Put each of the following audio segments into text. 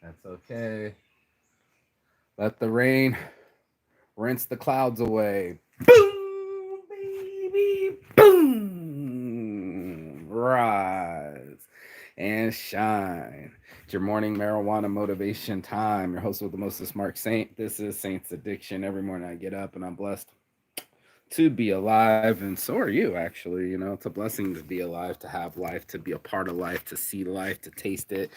That's okay. Let the rain rinse the clouds away. Boom, baby, boom. Rise and shine. It's your morning marijuana motivation time. Your host with the mostest, Mark Saint. This is Saint's Addiction. Every morning I get up and I'm blessed to be alive, and so are you, actually. It's a blessing to be alive, to have life, to be a part of life, to see life, to taste it,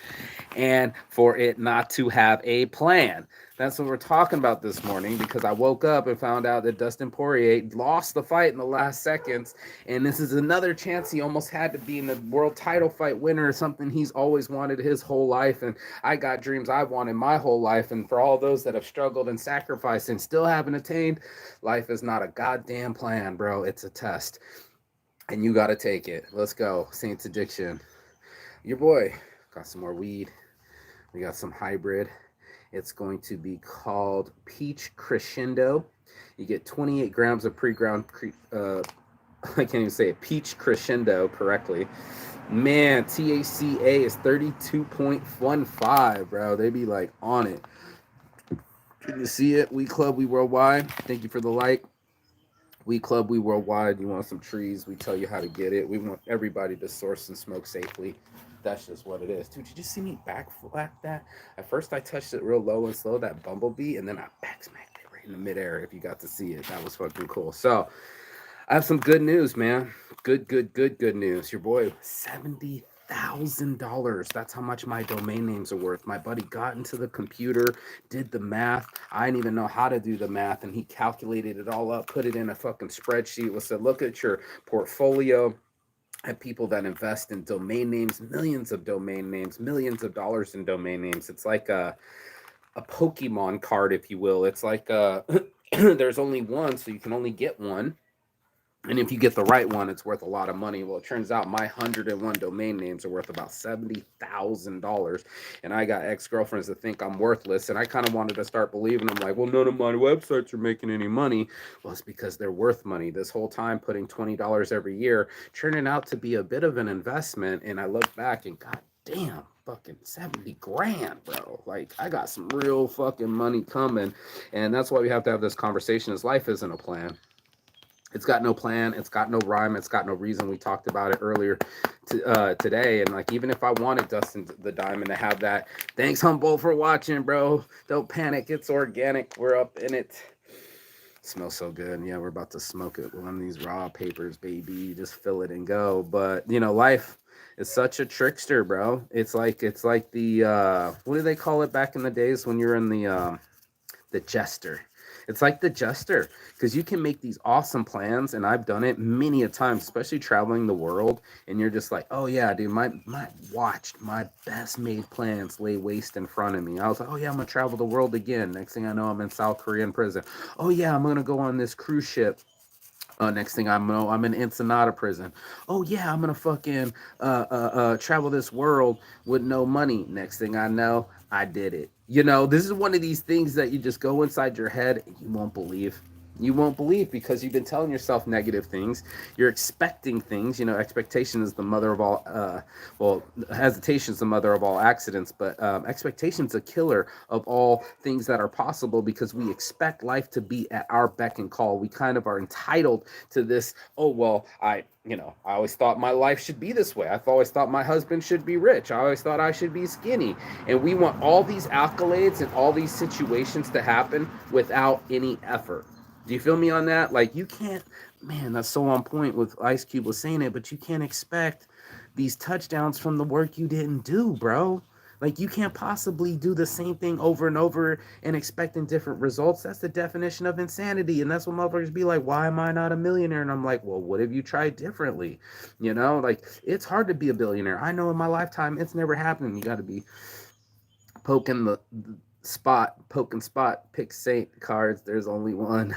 and for it not to have a plan. That's what we're talking about this morning, because I woke up and found out that Dustin Poirier lost the fight in the last seconds, and this is another chance he almost had to be in the world title fight winner, something he's always wanted his whole life. And I got dreams I've wanted my whole life, and for all those that have struggled and sacrificed and still haven't attained, life is not a goddamn plan, bro. It's a test, and you got to take it. Let's go. Saints Addiction. Your boy got some more weed. We got some hybrid. It's going to be called Peach Crescendo. You get 28 grams of pre-ground, I can't even say it, Peach Crescendo correctly. Man, THCA is 32.15, bro. They be like on it. Can you see it? We Club, we worldwide. Thank you for the like. We Club, we worldwide. You want some trees? We tell you how to get it. We want everybody to source and smoke safely. That's just what it is. Dude, did you see me back flat that? At first I touched it real low and slow, that bumblebee, and then I back smacked it right in the midair. If you got to see it, that was fucking cool. So I have some good news, man. Good news. Your boy, $70,000. That's how much my domain names are worth. My buddy got into the computer, did the math. I didn't even know how to do the math, and he calculated it all up, put it in a fucking spreadsheet. Was said, look at your portfolio. At people that invest in domain names, millions of domain names, millions of dollars in domain names. It's like a Pokemon card, if you will. It's like there's only one, so you can only get one. And if you get the right one, it's worth a lot of money. Well, it turns out my 101 domain names are worth about $70,000. And I got ex girlfriends that think I'm worthless. And I kind of wanted to start believing. I'm like, well, none of my websites are making any money. Well, it's because they're worth money. This whole time, putting $20 every year, turning out to be a bit of an investment. And I look back and God damn, fucking 70 grand, bro. Like, I got some real fucking money coming. And that's why we have to have this conversation, as life isn't a plan. It's got no plan. It's got no rhyme. It's got no reason. We talked about it earlier today. And like, even if I wanted Dustin the Diamond to have that, thanks Humboldt for watching, bro. Don't panic. It's organic. We're up in it. Smells so good. Yeah, we're about to smoke it with one of these raw papers, baby. Just fill it and go. But life is such a trickster, bro. It's like the what do they call it back in the days when you're in the jester. It's like the jester, because you can make these awesome plans, and I've done it many a time, especially traveling the world. And you're just like, oh yeah, dude, my best made plans lay waste in front of me. I was like, oh yeah, I'm gonna travel the world again. Next thing I know, I'm in South Korean prison. Oh yeah, I'm gonna go on this cruise ship. Next thing I know, I'm in Ensenada prison. Oh yeah, I'm gonna fucking travel this world with no money. Next thing I know, I did it. This is one of these things that you just go inside your head and you won't believe. You won't believe, because you've been telling yourself negative things. You're expecting things. Expectation is the mother of all. Well, hesitation is the mother of all accidents, but expectation is a killer of all things that are possible, because we expect life to be at our beck and call. We kind of are entitled to this. Oh well, I always thought my life should be this way. I've always thought my husband should be rich. I always thought I should be skinny. And we want all these accolades and all these situations to happen without any effort. Do you feel me on that? Like, you can't, man, that's so on point with Ice Cube was saying it, but you can't expect these touchdowns from the work you didn't do, bro. Like, you can't possibly do the same thing over and over and expecting different results. That's the definition of insanity. And that's what motherfuckers be like, why am I not a millionaire? And I'm like, well, what have you tried differently? Like, it's hard to be a billionaire. I know in my lifetime it's never happened. You got to be poking Poke and spot, pick Saint cards. There's only one.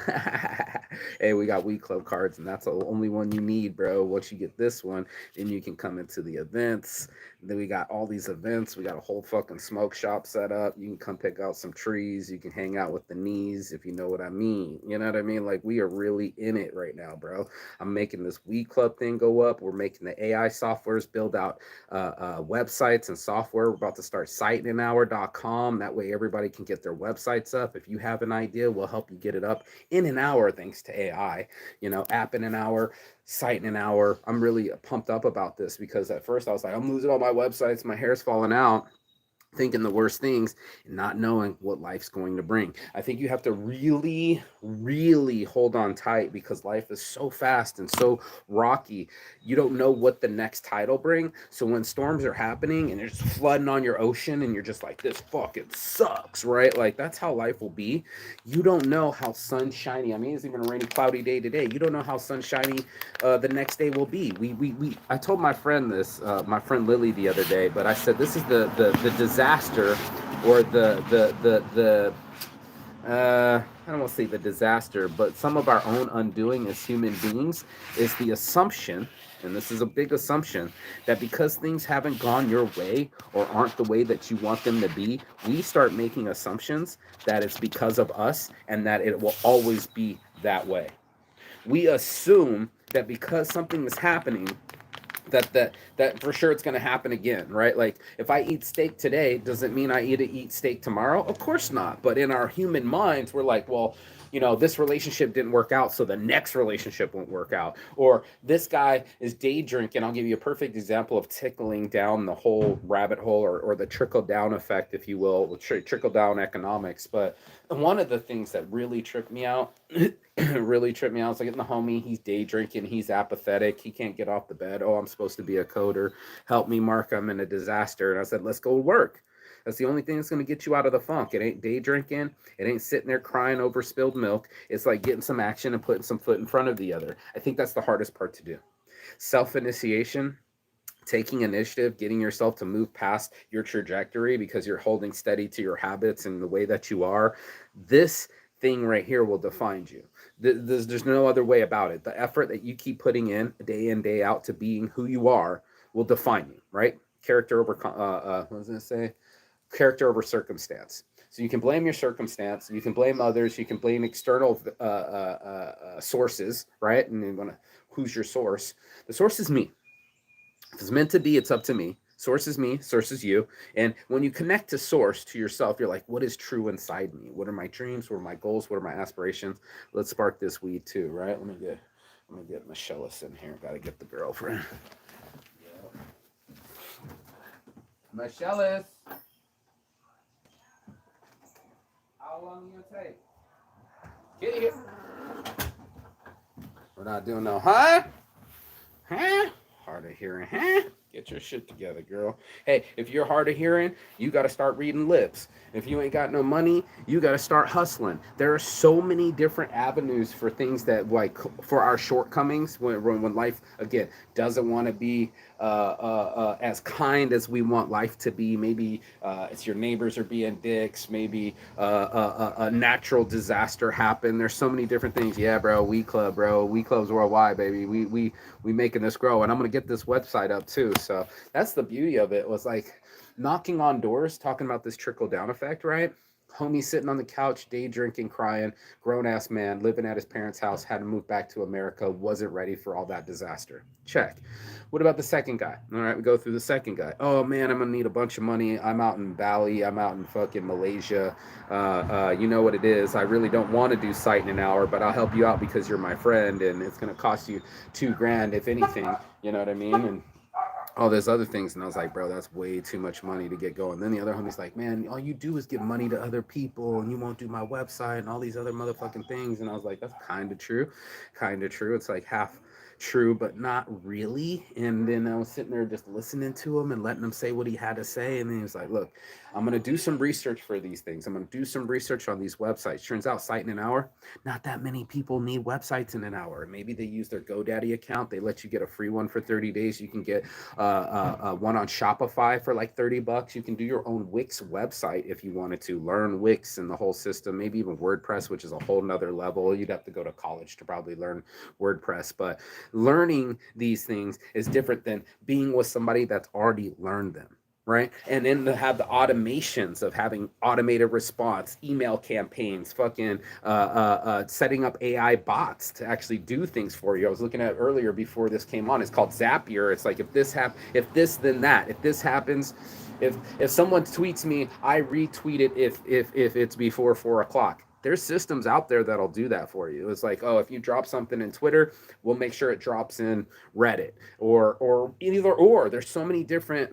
Hey, we got Weed Club cards, and that's the only one you need, bro. Once you get this one, then you can come into the events. Then we got all these events. We got a whole fucking smoke shop set up. You can come pick out some trees. You can hang out with the knees, if you know what I mean. You know what I mean? Like, we are really in it right now, bro. I'm making this Weed Club thing go up. We're making the AI softwares build out websites and software. We're about to start siteinahour.com. That way everybody can get their websites up. If you have an idea, we'll help you get it up in an hour thanks to AI. You know, app in an hour, site in an hour. I'm really pumped up about this because at first I was like, I'm losing all my websites, my hair's falling out, thinking the worst things and not knowing what life's going to bring. I think you have to really, really hold on tight because life is so fast and so rocky. You don't know what the next tide will bring. So when storms are happening and they're just flooding on your ocean and you're just like, this fucking sucks, right? Like that's how life will be. You don't know how sunshiny. I mean, it's even a rainy, cloudy day today. You don't know how sunshiny the next day will be. I told my friend this, my friend Lily the other day, but I said this is the disaster, or I don't want to say the disaster, but some of our own undoing as human beings is the assumption, and this is a big assumption, that because things haven't gone your way or aren't the way that you want them to be, we start making assumptions that it's because of us and that it will always be that way. We assume that because something is happening, that for sure it's going to happen again, right? Like if I eat steak today, does it mean I eat steak tomorrow? Of course not. But in our human minds, we're like, well, you know, this relationship didn't work out, so the next relationship won't work out. Or this guy is day drinking. I'll give you a perfect example of tickling down the whole rabbit hole, or the trickle down effect, if you will, trickle down economics. But one of the things that really tripped me out, really tripped me out, was like getting the homie, he's day drinking, he's apathetic, he can't get off the bed. Oh, I'm supposed to be a coder. Help me, Mark, I'm in a disaster. And I said, let's go work. That's the only thing that's going to get you out of the funk. It ain't day drinking. It ain't sitting there crying over spilled milk. It's like getting some action and putting some foot in front of the other. I think that's the hardest part to do. Self-initiation, taking initiative, getting yourself to move past your trajectory because you're holding steady to your habits and the way that you are. This thing right here will define you. There's no other way about it. The effort that you keep putting in, day out to being who you are will define you, right? Character over, what was I going to say? Character over circumstance. So you can blame your circumstance, you can blame others, you can blame external sources, right? And you want to, who's your source? The source is me. If it's meant to be, it's up to me. Source is me, source is you. And when you connect to source, to yourself, you're like, what is true inside me? What are my dreams? What are my goals? What are my aspirations? Let's spark this weed too, right? Let me get Michelle in here. Gotta get the girlfriend. Michelle, how long you gonna take? Get here. We're not doing no, huh? Huh? Hard of hearing, huh? Get your shit together, girl. Hey, if you're hard of hearing, you got to start reading lips. If you ain't got no money, you got to start hustling. There are so many different avenues for things that, like, for our shortcomings when life, again, doesn't want to be as kind as we want life to be. Maybe it's your neighbors are being dicks. Maybe a natural disaster happened. There's so many different things. Yeah, bro. Weed Club, bro. Weed Club's worldwide, baby. We making this grow, and I'm gonna get this website up too. So that's the beauty of it. Was like knocking on doors, talking about this trickle down effect, right? Homie sitting on the couch, day drinking, crying, grown ass man living at his parents' house, had to move back to America, wasn't ready for all that disaster. Check. What about the second guy? All right, we go through the second guy. Oh man, I'm gonna need a bunch of money. I'm out in Bali. I'm out in fucking Malaysia. You know what it is. I really don't want to do site in an hour, but I'll help you out because you're my friend, and it's gonna cost you $2,000 if anything. You know what I mean? And all those other things. And I was like, bro, that's way too much money to get going. Then the other homie's like, man, all you do is give money to other people and you won't do my website and all these other motherfucking things. And I was like, that's kind of true. Kind of true. It's like half true, but not really. And then I was sitting there just listening to him and letting him say what he had to say. And then he was like, look, I'm going to do some research for these things. I'm going to do some research on these websites. Turns out, site in an hour, not that many people need websites in an hour. Maybe they use their GoDaddy account. They let you get a free one for 30 days. You can get one on Shopify for like $30. You can do your own Wix website if you wanted to learn Wix and the whole system, maybe even WordPress, which is a whole nother level. You'd have to go to college to probably learn WordPress, but learning these things is different than being with somebody that's already learned them. Right. And then to have the automations of having automated response, email campaigns, fucking setting up AI bots to actually do things for you. I was looking at earlier before this came on. It's called Zapier. It's like if this, then that. If this happens, if someone tweets me, I retweet it if it's before 4 o'clock. There's systems out there that'll do that for you. It's like, oh, if you drop something in Twitter, we'll make sure it drops in Reddit or either or. There's so many different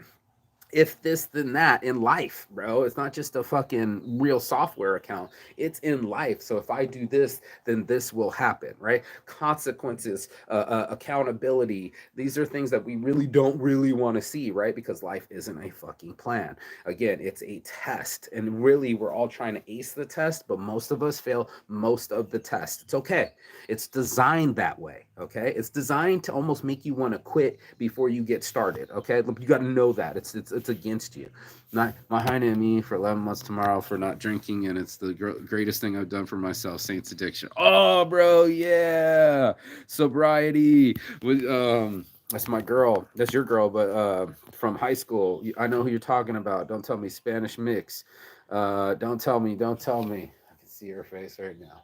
if this then that in life, bro. It's not just a fucking real software account, it's in life. So if I do this, then this will happen, right? Consequences, accountability, these are things that we really don't really want to see, right? Because life isn't a fucking plan. Again, it's a test, and really we're all trying to ace the test, but most of us fail most of the test. It's okay. It's designed that way. Okay, it's designed to almost make you want to quit before you get started. Okay, you got to know that it's against you. Not my hind at me for 11 months tomorrow for not drinking, and it's the greatest thing I've done for myself. Saints addiction. Oh, bro, yeah, sobriety. That's my girl. That's your girl, but from high school. I know who you're talking about. Don't tell me Spanish mix. Don't tell me. Don't tell me. I can see her face right now.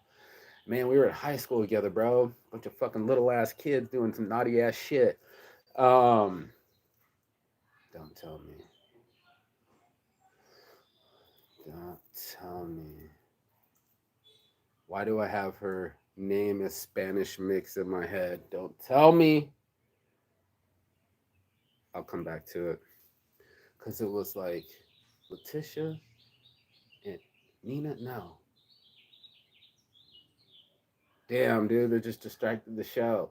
Man, we were in high school together, bro. Bunch of fucking little ass kids doing some naughty ass shit. Um, don't tell me. Don't tell me. Why do I have her name as Spanish mix in my head? Don't tell me. I'll come back to it. Because it was like Letitia and Nina. No. Damn, dude, they just distracted the show.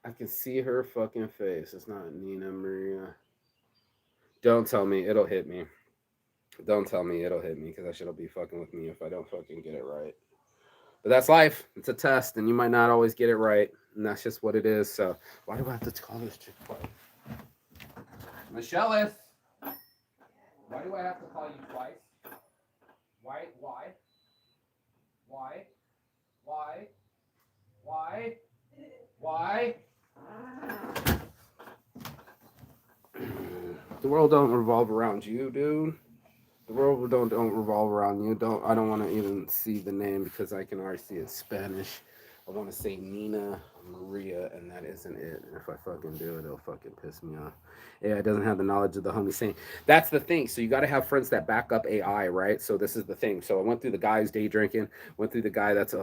I can see her fucking face. It's not Nina Maria. Don't tell me. It'll hit me. Don't tell me it'll hit me because that shit'll be fucking with me if I don't fucking get it right. But that's life. It's a test, and you might not always get it right, and that's just what it is. So why do I have to call this chick twice? Michelle, why do I have to call you twice? Why? Why? Why? Why? Why? Why? The world don't revolve around you, dude. The world don't revolve around you. I don't want to even see the name because I can already see it's Spanish. I want to say Nina Maria, and that isn't it. And if I fucking do it, it'll fucking piss me off. Yeah, it doesn't have the knowledge of the homie saying. That's the thing. So you got to have friends that back up AI, right? So this is the thing. So I went through the guy who's day drinking, went through the guy that's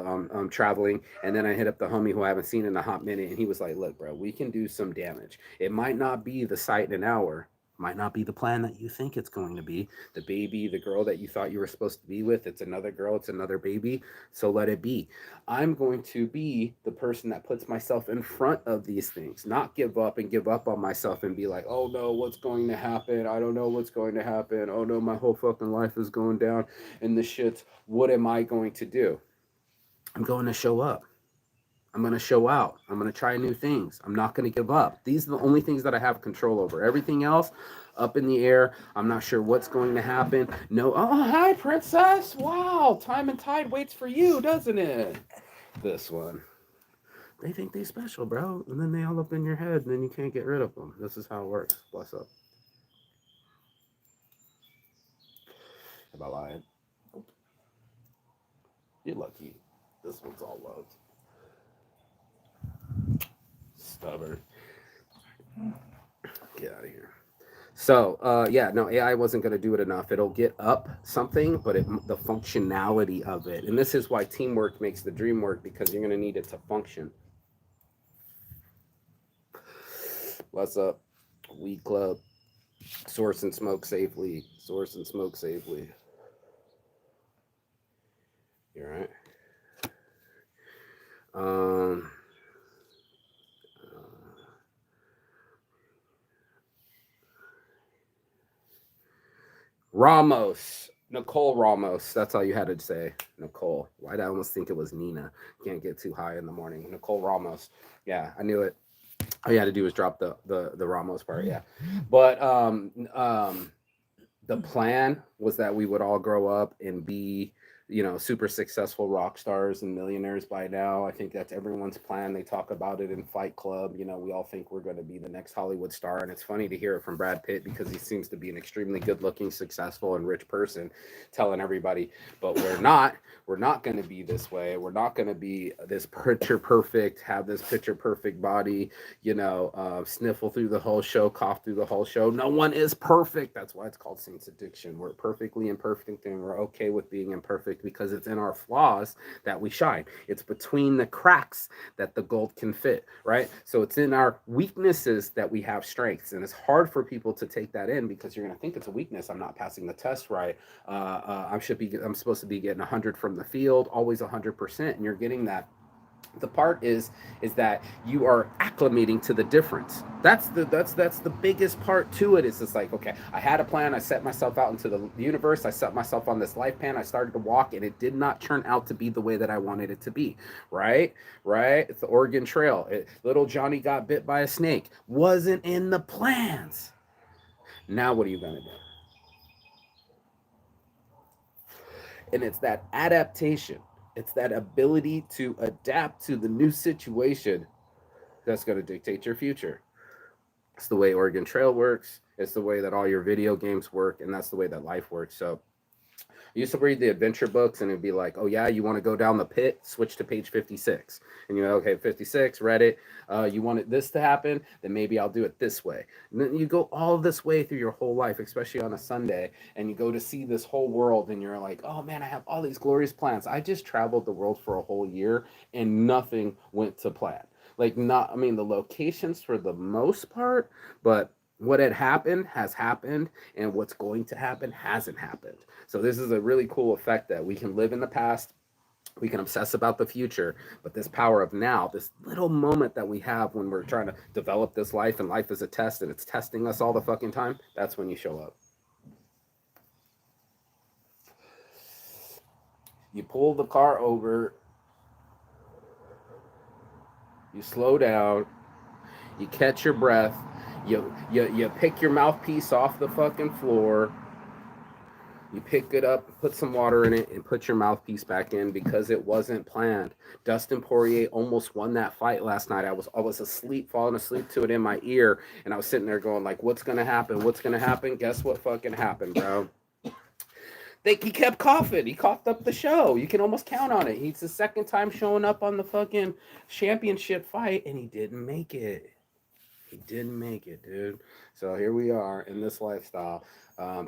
traveling, and then I hit up the homie who I haven't seen in a hot minute, and he was like, "Look, bro, we can do some damage. It might not be the site in an hour." Might not be the plan that you think it's going to be. The baby, the girl that you thought you were supposed to be with, it's another girl, it's another baby. So let it be. I'm going to be the person that puts myself in front of these things, not give up and give up on myself and be like, oh no, what's going to happen? I don't know what's going to happen. Oh no, my whole fucking life is going down in the shits. What am I going to do? I'm going to show up. I'm going to show out. I'm going to try new things. I'm not going to give up. These are the only things that I have control over. Everything else, up in the air. I'm not sure what's going to happen. No, oh, hi, princess. Wow, time and tide waits for you, doesn't it? This one. They think they special, bro. And then they all up in your head, and then you can't get rid of them. This is how it works. Bless up. Am I lying? You're lucky. This one's all loved. Stubborn. Get out of here. So, yeah, no, AI wasn't going to do it enough. It'll get up something, but the functionality of it. And this is why teamwork makes the dream work, because you're going to need it to function. What's up? Weed Club. Source and smoke safely. Source and smoke safely. You're right. Ramos. Nicole Ramos. That's all you had to say. Nicole. Why'd I almost think it was Nina? Can't get too high in the morning. Nicole Ramos. Yeah, I knew it. All you had to do was drop the Ramos part. Yeah. But the plan was that we would all grow up and be, super successful rock stars and millionaires by now. I think that's everyone's plan. They talk about it in Fight Club. We all think we're going to be the next Hollywood star. And it's funny to hear it from Brad Pitt because he seems to be an extremely good looking, successful, and rich person telling everybody, but we're not. We're not going to be this way. We're not going to be this picture perfect, have this picture perfect body, sniffle through the whole show, cough through the whole show. No one is perfect. That's why it's called Saints Addiction. We're perfectly imperfect and we're okay with being imperfect because it's in our flaws that we shine. It's between the cracks that the gold can fit, right? So it's in our weaknesses that we have strengths. And it's hard for people to take that in because you're going to think it's a weakness. I'm not passing the test right. I'm supposed to be getting 100 from the field, always 100%, and you're getting that. The part is that you are acclimating to the difference. That's the biggest part to it. Is it's like, okay, I had a plan, I set myself out into the universe, I set myself on this life plan, I started to walk, and it did not turn out to be the way that I wanted it to be. Right, it's the Oregon Trail. Little Johnny got bit by a snake, wasn't in the plans. Now what are you gonna do? And it's that adaptation, it's that ability to adapt to the new situation that's going to dictate your future. It's the way Oregon Trail works, it's the way that all your video games work, and that's the way that life works. So I used to read the adventure books and it'd be like, oh yeah, you want to go down the pit, switch to page 56. And you're okay, 56, read it. You wanted this to happen, then maybe I'll do it this way. And then you go all this way through your whole life, especially on a Sunday, and you go to see this whole world and you're like, oh man, I have all these glorious plans. I just traveled the world for a whole year and nothing went to plan. Like, not, I mean, the locations for the most part, but what had happened has happened, and what's going to happen hasn't happened. So this is a really cool effect that we can live in the past, we can obsess about the future, but this power of now, this little moment that we have when we're trying to develop this life, and life is a test and it's testing us all the fucking time, that's when you show up. You pull the car over, you slow down, you catch your breath, you pick your mouthpiece off the fucking floor, you pick it up, put some water in it, and put your mouthpiece back in because it wasn't planned. Dustin Poirier almost won that fight last night. I was asleep, falling asleep to it in my ear, and I was sitting there going like, "What's gonna happen? What's gonna happen?" Guess what fucking happened, bro? He kept coughing. He coughed up the show. You can almost count on it. He's the second time showing up on the fucking championship fight, and he didn't make it. He didn't make it, dude. So here we are in this lifestyle,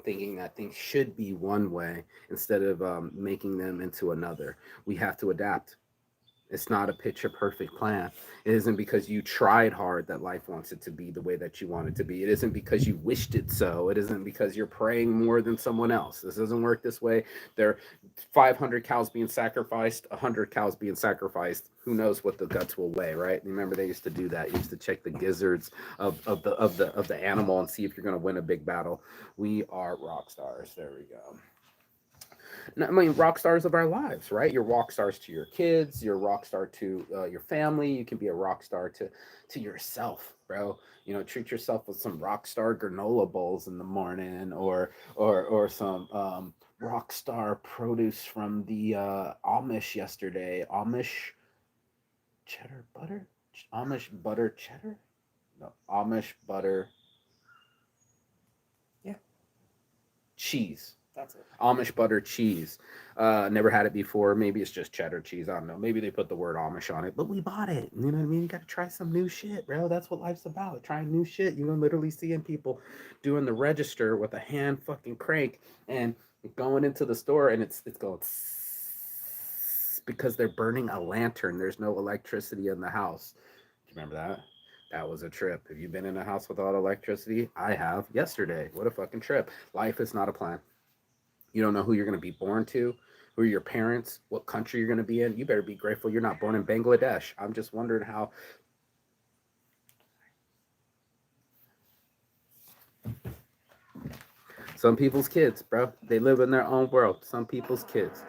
thinking that things should be one way instead of making them into another. We have to adapt. It's not a picture perfect plan. It isn't because you tried hard that life wants it to be the way that you want it to be. It isn't because you wished it so. It isn't because you're praying more than someone else. This doesn't work this way. There are 500 cows being sacrificed, 100 cows being sacrificed. Who knows what the guts will weigh, right? Remember they used to do that. You used to check the gizzards of the animal and see if you're going to win a big battle. We are rock stars. There we go. I mean, rock stars of our lives, right? You're rock stars to your kids. You're a rock star to your family. You can be a rock star to yourself, bro. Treat yourself with some rock star granola bowls in the morning, or some rock star produce from the Amish yesterday. Amish cheddar butter, Amish butter cheddar, no, Amish butter, yeah, cheese. That's it. Amish butter cheese. Never had it before. Maybe it's just cheddar cheese. I don't know. Maybe they put the word Amish on it, but we bought it. You know what I mean? You got to try some new shit, bro. That's what life's about. Trying new shit. You're literally seeing people doing the register with a hand fucking crank and going into the store, and it's going because they're burning a lantern. There's no electricity in the house. Do you remember that? That was a trip. Have you been in a house without electricity? I have yesterday. What a fucking trip. Life is not a plan. You don't know who you're going to be born to, who are your parents, what country you're going to be in. You better be grateful you're not born in Bangladesh. I'm just wondering how. Some people's kids, bro, they live in their own world. Some people's kids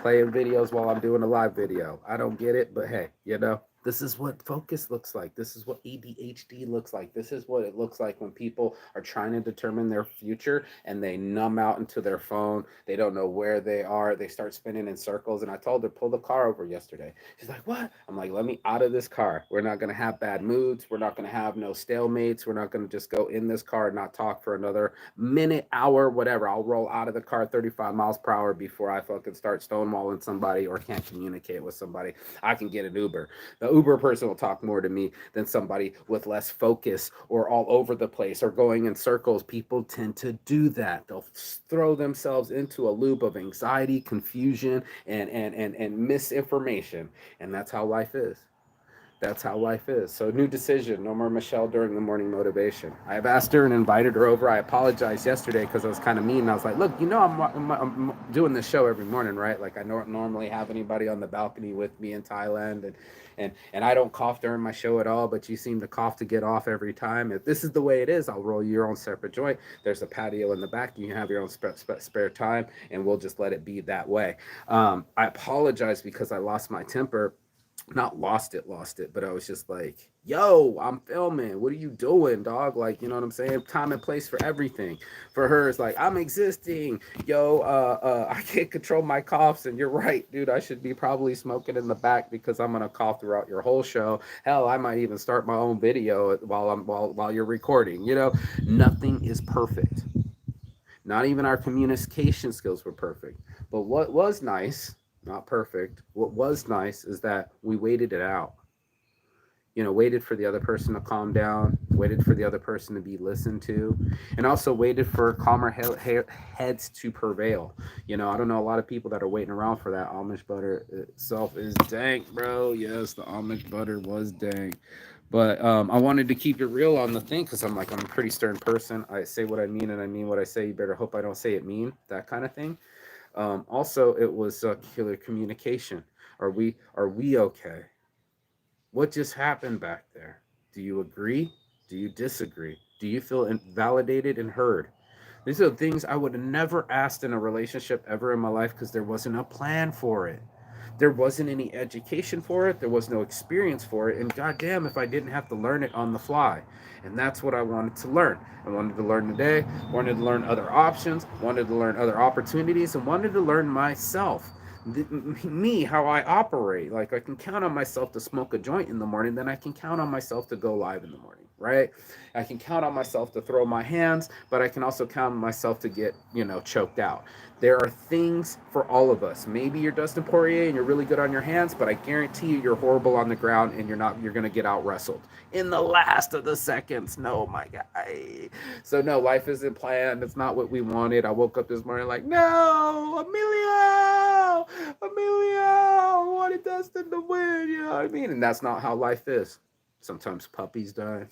playing videos while I'm doing a live video. I don't get it, but hey, this is what focus looks like. This is what ADHD looks like. This is what it looks like when people are trying to determine their future and they numb out into their phone. They don't know where they are. They start spinning in circles. And I told her, pull the car over yesterday. She's like, what? I'm like, let me out of this car. We're not going to have bad moods. We're not going to have no stalemates. We're not going to just go in this car and not talk for another minute, hour, whatever. I'll roll out of the car 35 miles per hour before I fucking start stonewalling somebody or can't communicate with somebody. I can get an Uber. The Uber person will talk more to me than somebody with less focus or all over the place or going in circles. People tend to do that. They'll throw themselves into a loop of anxiety, confusion, and misinformation. And that's how life is. That's how life is. So, new decision. No more Michelle during the morning motivation. I have asked her and invited her over. I apologized yesterday because I was kind of mean. I was like, look, I'm doing this show every morning, right? Like, I don't normally have anybody on the balcony with me in Thailand. And I don't cough during my show at all, but you seem to cough to get off every time. If this is the way it is, I'll roll your own separate joint. There's a patio in the back. You can have your own spare time, and we'll just let it be that way. I apologize because I lost my temper, not lost it, but I was just like, yo, I'm filming. What are you doing, dog? Like, you know what I'm saying? Time and place for everything. For her, it's like, I'm existing. Yo, I can't control my coughs. And you're right, dude. I should be probably smoking in the back because I'm gonna cough throughout your whole show. Hell, I might even start my own video while you're recording. Nothing is perfect. Not even our communication skills were perfect. But what was nice, not perfect, what was nice is that we waited it out. Waited for the other person to calm down, waited for the other person to be listened to, and also waited for calmer heads to prevail. I don't know a lot of people that are waiting around for that. Amish butter itself is dank, bro. Yes, the Amish butter was dank. But I wanted to keep it real on the thing because I'm like, I'm a pretty stern person. I say what I mean and I mean what I say. You better hope I don't say it mean, that kind of thing. Also, it was killer communication. Are we okay? What just happened back there? Do you agree? Do you disagree? Do you feel validated and heard? These are things I would have never asked in a relationship ever in my life because there wasn't a plan for it. There wasn't any education for it. There was no experience for it. And goddamn, if I didn't have to learn it on the fly. And that's what I wanted to learn. I wanted to learn today, wanted to learn other options, wanted to learn other opportunities, and wanted to learn myself. Me, how I operate. Like, I can count on myself to smoke a joint in the morning, then I can count on myself to go live in the morning, right? I can count on myself to throw my hands, but I can also count on myself to get, choked out. There are things for all of us. Maybe you're Dustin Poirier and you're really good on your hands, but I guarantee you you're horrible on the ground and you're going to get out wrestled in the last of the seconds. No, my guy. So no, life isn't planned. It's not what we wanted. I woke up this morning like, no, Emilio, I wanted Dustin to win. You know what I mean? And that's not how life is. Sometimes puppies die.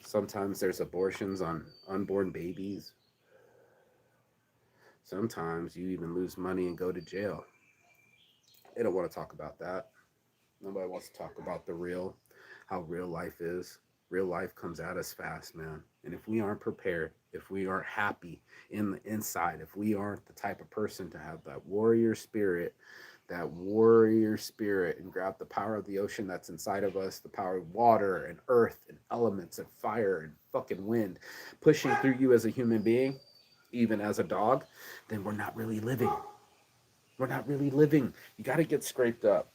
Sometimes there's abortions on unborn babies. Sometimes you even lose money and go to jail. They don't want to talk about that. Nobody wants to talk about how real life is. Real life comes at us fast, man. And if we aren't prepared, if we aren't happy in the inside, if we aren't the type of person to have that warrior spirit and grab the power of the ocean that's inside of us, the power of water and earth and elements and fire and fucking wind pushing through you as a human being, even as a dog, then we're not really living. We're not really living. You got to get scraped up.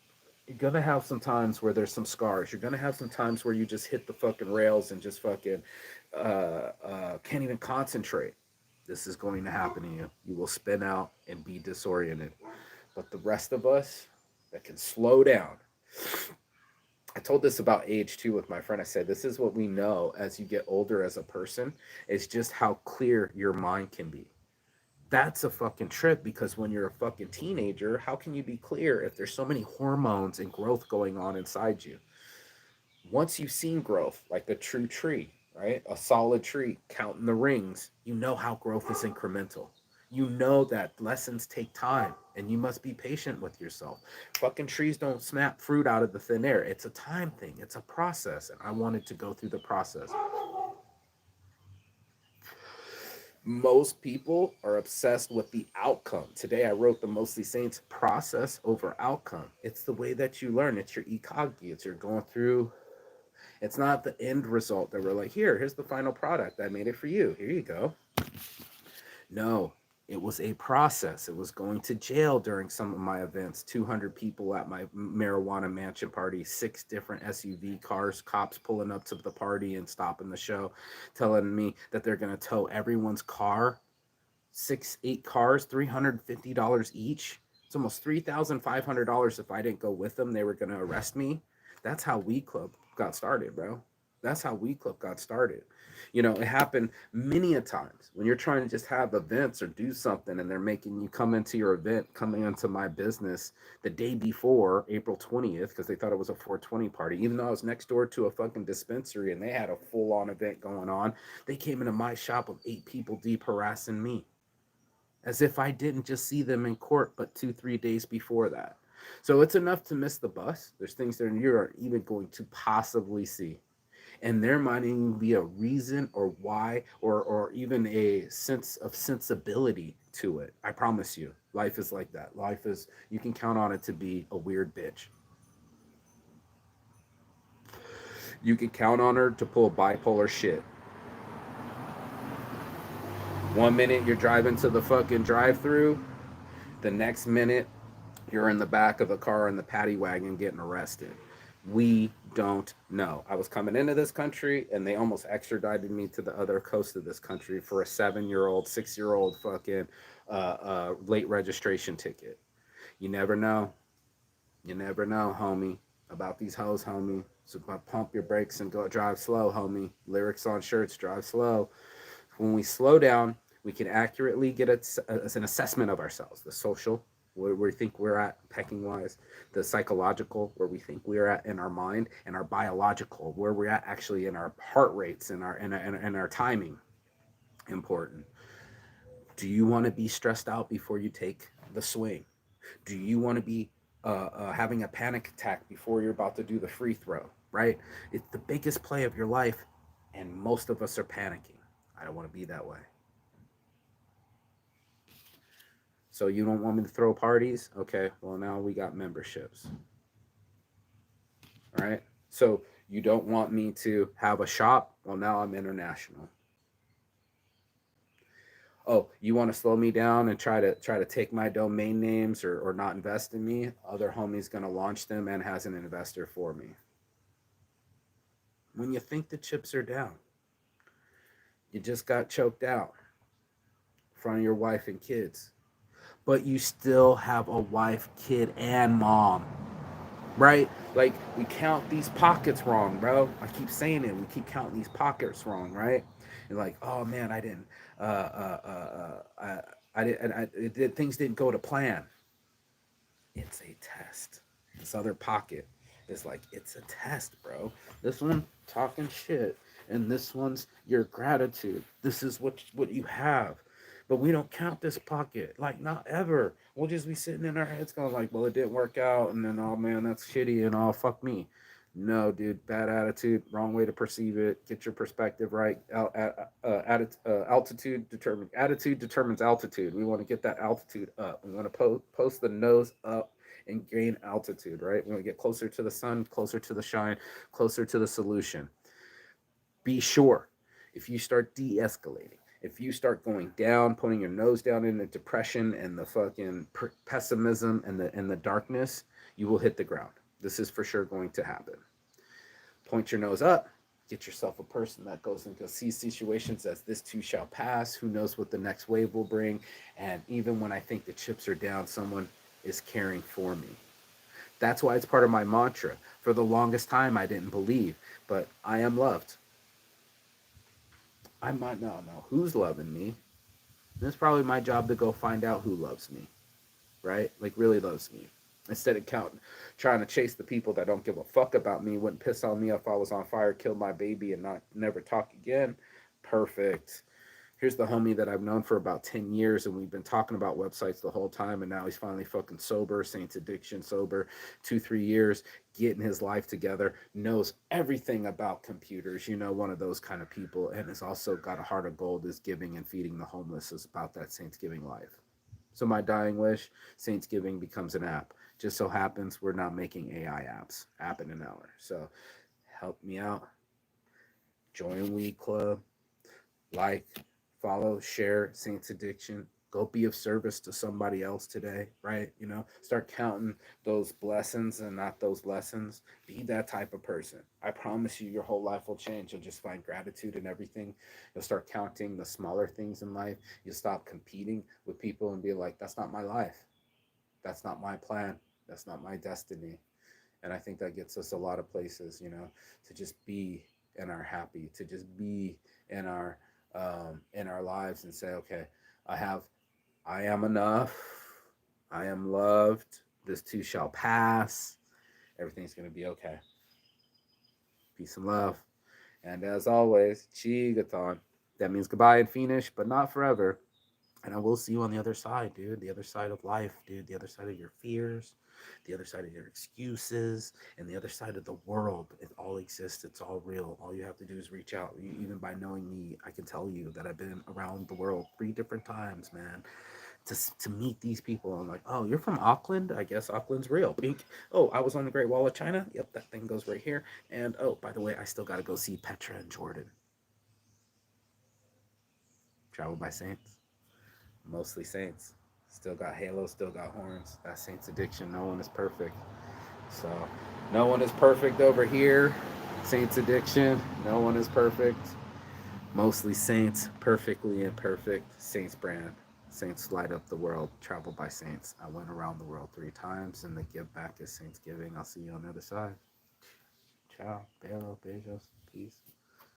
You're going to have some times where there's some scars. You're going to have some times where you just hit the fucking rails and just fucking can't even concentrate. This is going to happen to you. You will spin out and be disoriented. But the rest of us that can slow down. I told this about age too with my friend. I said, this is what we know as you get older as a person, is just how clear your mind can be. That's a fucking trip because when you're a fucking teenager, how can you be clear if there's so many hormones and growth going on inside you? Once you've seen growth, like a true tree, right? A solid tree, counting the rings, you know how growth is incremental. You know that lessons take time and you must be patient with yourself. Fucking trees don't snap fruit out of the thin air. It's a time thing, it's a process. And I wanted to go through the process. Most people are obsessed with the outcome. Today I wrote the Mostly Saints process over outcome. It's the way that you learn. It's your ecology. It's your going through. It's not the end result that we're like, here's the final product. I made it for you. Here you go. No, it was a process. It was going to jail during some of my events. 200 people at my marijuana mansion party, 6 different SUV cars, cops pulling up to the party and stopping the show, telling me that they're going to tow everyone's car, 8 cars, $350 each. It's almost $3,500 if I didn't go with them. They were going to arrest me. That's how Weed Club got started, bro. That's how Weed Club got started. It happened many a times when you're trying to just have events or do something and they're making you come into your event, coming into my business the day before April 20th because they thought it was a 420 party. Even though I was next door to a fucking dispensary and they had a full-on event going on, they came into my shop with 8 people deep harassing me as if I didn't just see them in court but 2-3 days before that. So it's enough to miss the bus. There's things that you aren't even going to possibly see, and there might even be a reason or why or even a sense of sensibility to it. I promise you, life is like that. Life is, you can count on it to be a weird bitch. You can count on her to pull bipolar shit. One minute you're driving to the fucking drive through, the next minute you're in the back of a car in the paddy wagon getting arrested. We don't know. I was coming into this country and they almost extradited me to the other coast of this country for a 7-year-old, 6-year-old fucking late registration ticket. You never know. You never know, homie, about these hoes, homie. So pump your brakes and go drive slow, homie. Lyrics on shirts, drive slow. When we slow down, we can accurately get an assessment of ourselves, the social, where we think we're at pecking wise, the psychological, where we think we're at in our mind, and our biological, where we're at actually in our heart rates and our timing. Important. Do you want to be stressed out before you take the swing? Do you want to be having a panic attack before you're about to do the free throw? Right? It's the biggest play of your life, and most of us are panicking. I don't want to be that way. So you don't want me to throw parties? Okay, well, now we got memberships. All right. So you don't want me to have a shop? Well, now I'm international. Oh, you want to slow me down and try to take my domain names or not invest in me? Other homie's gonna launch them and has an investor for me. When you think the chips are down, you just got choked out in front of your wife and kids, but you still have a wife, kid, and mom, right? Like, we count these pockets wrong, bro. I keep saying it. We keep counting these pockets wrong, right? And like, oh man, I didn't, I didn't, things didn't go to plan. It's a test. This other pocket is like, it's a test, bro. This one talking shit, and this one's your gratitude. This is what you have. But we don't count this pocket, like, not ever. We'll just be sitting in our heads going like, well, it didn't work out, and then, oh man, that's shitty, and oh, fuck me. No, dude, bad attitude, wrong way to perceive it. Get your perspective right. Attitude determines altitude. We want to get that altitude up. We want to post the nose up and gain altitude, right? We want to get closer to the sun, closer to the shine, closer to the solution. Be sure, if you start de-escalating, if you start going down, putting your nose down in the depression and the fucking pessimism and the darkness, you will hit the ground. This is for sure going to happen. Point your nose up. Get yourself a person that goes into these situations as this too shall pass. Who knows what the next wave will bring? And even when I think the chips are down, someone is caring for me. That's why it's part of my mantra. For the longest time, I didn't believe, but I am loved. I might not know who's loving me. And it's probably my job to go find out who loves me, right? Like, really loves me. Instead of trying to chase the people that don't give a fuck about me, wouldn't piss on me if I was on fire, kill my baby, and never talk again. Perfect. Here's the homie that I've known for about 10 years, and we've been talking about websites the whole time, and now he's finally fucking sober, Saints Addiction sober, 2 3 years, getting his life together, knows everything about computers, one of those kind of people, and has also got a heart of gold, is giving and feeding the homeless, is about that Saints Giving life. So my dying wish, Saints Giving becomes an app. Just so happens we're not making AI apps, app in an hour. So help me out. Join Weed Club, like, follow, share Saints Addiction. Go be of service to somebody else today, right? Start counting those blessings and not those lessons. Be that type of person. I promise you, your whole life will change. You'll just find gratitude in everything. You'll start counting the smaller things in life. You'll stop competing with people and be like, that's not my life. That's not my plan. That's not my destiny. And I think that gets us a lot of places, to just be in our happy, to just be in our lives and say, okay, I have, I am enough, I am loved, this too shall pass, everything's gonna be okay. Peace and love. And as always, Chigathon. That means goodbye and finish, but not forever. And I will see you on the other side, dude. The other side of life, dude. The other side of your fears, the other side of your excuses, and the other side of the world. It all exists. It's all real. All you have to do is reach out. Even by knowing me, I can tell you that I've been around the world 3 different times, man, to meet these people. I'm like, oh, you're from Auckland? I guess Auckland's real. Pink. Oh, I was on the Great Wall of China. Yep, that thing goes right here. And oh, by the way, I still got to go see Petra and Jordan. Travel by Saints. Mostly Saints. Still got Halo, still got horns. That's Saints Addiction. No one is perfect. So, no one is perfect over here. Saints Addiction. No one is perfect. Mostly Saints. Perfectly imperfect. Saints brand. Saints light up the world. Travel by Saints. I went around the world 3 times, and the give back is Saints giving. I'll see you on the other side. Ciao. Belo. Beijos. Peace.